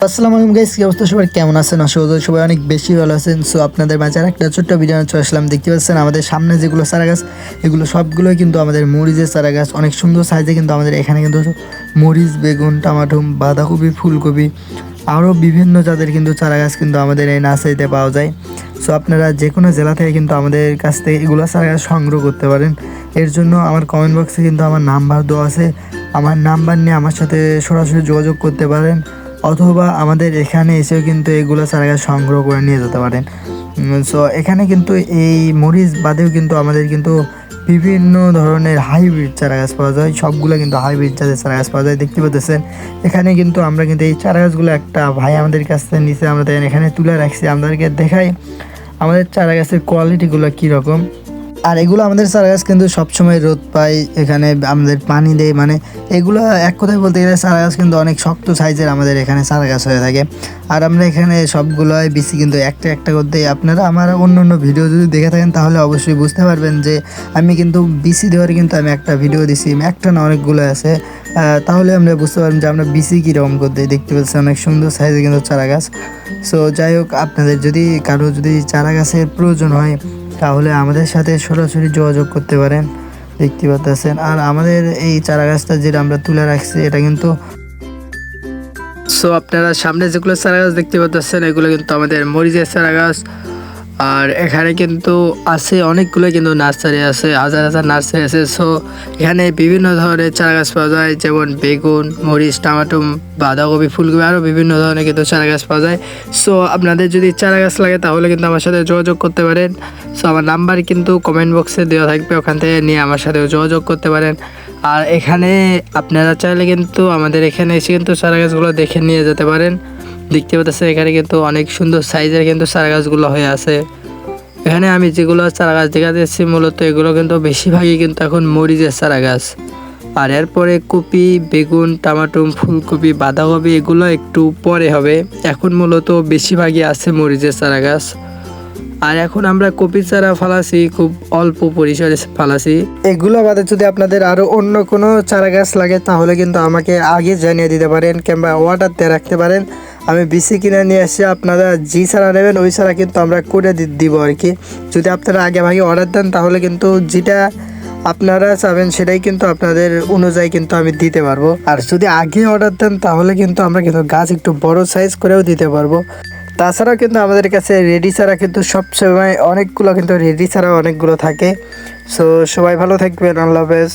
আসসালামু আলাইকুম গাইস, কি অবস্থা? সবাই কেমন আছেন? আশা করি সবাই অনেক বেশি ভালো আছেন। সো আপনাদের মাঝে একটা ছোট্ট ভিডিও চলে আসলাম। দেখতে পাচ্ছেন আমাদের সামনে যেগুলো চারা গাছ, এগুলো সবগুলোই কিন্তু আমাদের মরিচের চারা গাছ। অনেক সুন্দর সাইজে কিন্তু আমাদের এখানে কিন্তু মরিচ, বেগুন, টমাটো, বাঁধাকপি, ফুলকপি আরও বিভিন্ন জাতের কিন্তু চারা গাছ কিন্তু আমাদের এই নার্সারিতে পাওয়া যায়। সো আপনারা যে কোনো জেলা থেকে কিন্তু আমাদের কাছ থেকে এগুলো চারা গাছ সংগ্রহ করতে পারেন। এর জন্য আমার কমেন্ট বক্সে কিন্তু আমার নাম্বার দেওয়া আছে। আমার নাম্বার নিয়ে আমার সাথে সরাসরি যোগাযোগ করতে পারেন, অথবা আমাদের এখানে এসেও কিন্তু এগুলো চারা গাছ সংগ্রহ করে নিয়ে যেতে পারেন। সো এখানে কিন্তু এই মরিচ বাদেও কিন্তু আমাদের কিন্তু বিভিন্ন ধরনের হাইব্রিড চারা গাছ পাওয়া যায়। সবগুলো কিন্তু হাইব্রিড জাতের চারা গাছ পাওয়া যায়। দেখতে পাচ্ছেন এখানে কিন্তু আমরা কিন্তু এই চারা গাছগুলো একটা ভাই আমাদের কাছ থেকে নিচে আমরা এখানে তুলে রাখছি। আমাদেরকে দেখাই আমাদের চারা গাছের কোয়ালিটিগুলো কীরকম। আর এগুলো আমাদের চারা গাছ কিন্তু সবসময় রোদ পায়, এখানে আমাদের পানি দেয়, মানে এগুলো এক কথায় বলতে গেলে চারা গাছ কিন্তু অনেক শক্ত সাইজের আমাদের এখানে চারা গাছ হয়ে থাকে। আর আমরা এখানে সবগুলোই বেশি কিন্তু একটা একটা করতে, আপনারা আমার অন্য অন্য ভিডিও যদি দেখে থাকেন তাহলে অবশ্যই বুঝতে পারবেন যে আমি কিন্তু বিসি দেওয়ার কিন্তু আমি একটা ভিডিও দিছি, একটা না অনেকগুলো আছে। তাহলে আমরা বুঝতে পারবেন যে আমরা বিসি কীরকম করতে। দেখতে পাচ্ছি অনেক সুন্দর সাইজের কিন্তু চারা গাছ। সো যাই হোক, আপনাদের যদি কারো যদি চারা গাছের প্রয়োজন হয় তাহলে আমাদের সাথে সরাসরি যোগাযোগ করতে পারেন। দেখতে পাচ্ছেন আর আমাদের এই চারা গাছটা যেটা আমরা তুলে রাখছি এটা কিন্তু, সো আপনারা সামনে যেগুলো চারা গাছ দেখতে পাচ্ছেন এগুলো কিন্তু আমাদের মরিচের চারা গাছ। আর এখানে কিন্তু আছে অনেকগুলো কিন্তু নার্সারি আছে, হাজার হাজার নার্সারি আছে। সো এখানে বিভিন্ন ধরনের চারা গাছ পাওয়া যায়, যেমন বেগুন, মরিচ, টমাটো, বাঁধাকপি, ফুলকপি আরও বিভিন্ন ধরনের কিন্তু চারা গাছ পাওয়া যায়। সো আপনাদের যদি চারা গাছ লাগে তাহলে কিন্তু আমার সাথে যোগাযোগ করতে পারেন। সো আমার নাম্বার কিন্তু কমেন্ট বক্সে দেওয়া থাকবে, ওখান থেকে নিয়ে আমার সাথে যোগাযোগ করতে পারেন। আর এখানে আপনারা চাইলে কিন্তু আমাদের এখানে এসে কিন্তু চারা গাছগুলো দেখে নিয়ে যেতে পারেন। দেখতে পাচ্ছেন এখানে কিন্তু অনেক সুন্দর সাইজের কিন্তু চারা গাছগুলো হয়ে আছে। এখানে আমি যেগুলো চারা গাছ দেখা যাচ্ছি মূলত এগুলো কিন্তু বেশিরভাগই কিন্তু এখন মরিচের চারা গাছ। আর এরপরে কপি, বেগুন, টমাটো, ফুলকপি, বাঁধাকপি এগুলো একটু পরে হবে। এখন মূলত বেশিরভাগই আছে মরিচের চারা গাছ। আর এখন আমরা কপি চারা ফালাছি, খুব অল্প পরিসরে ফালাছি। এগুলো বাদে যদি আপনাদের আরও অন্য কোনো চারা গাছ লাগে তাহলে কিন্তু আমাকে আগে জানিয়ে দিতে পারেন, কিংবা অর্ডার দিয়ে রাখতে পারেন। আমি বিসি কিনে নিয়ে এসে আপনারা যে চারা নেবেন ওই চারা কিন্তু আমরা করে দিব আর কি। যদি আপনারা আগে ভাগে অর্ডার দেন তাহলে কিন্তু যেটা আপনারা চাবেন সেটাই কিন্তু আপনাদের অনুযায়ী কিন্তু আমি দিতে পারবো। আর যদি আগে অর্ডার দেন তাহলে কিন্তু আমরা কিন্তু গাছ একটু বড় সাইজ করেও দিতে পারবো। তাছাড়াও কিন্তু আমাদের কাছে রেডি চারা কিন্তু সবসময় অনেকগুলো কিন্তু রেডি চারা অনেকগুলো থাকে। সো সবাই ভালো থাকবেন, আল্লাহ হাফেজ।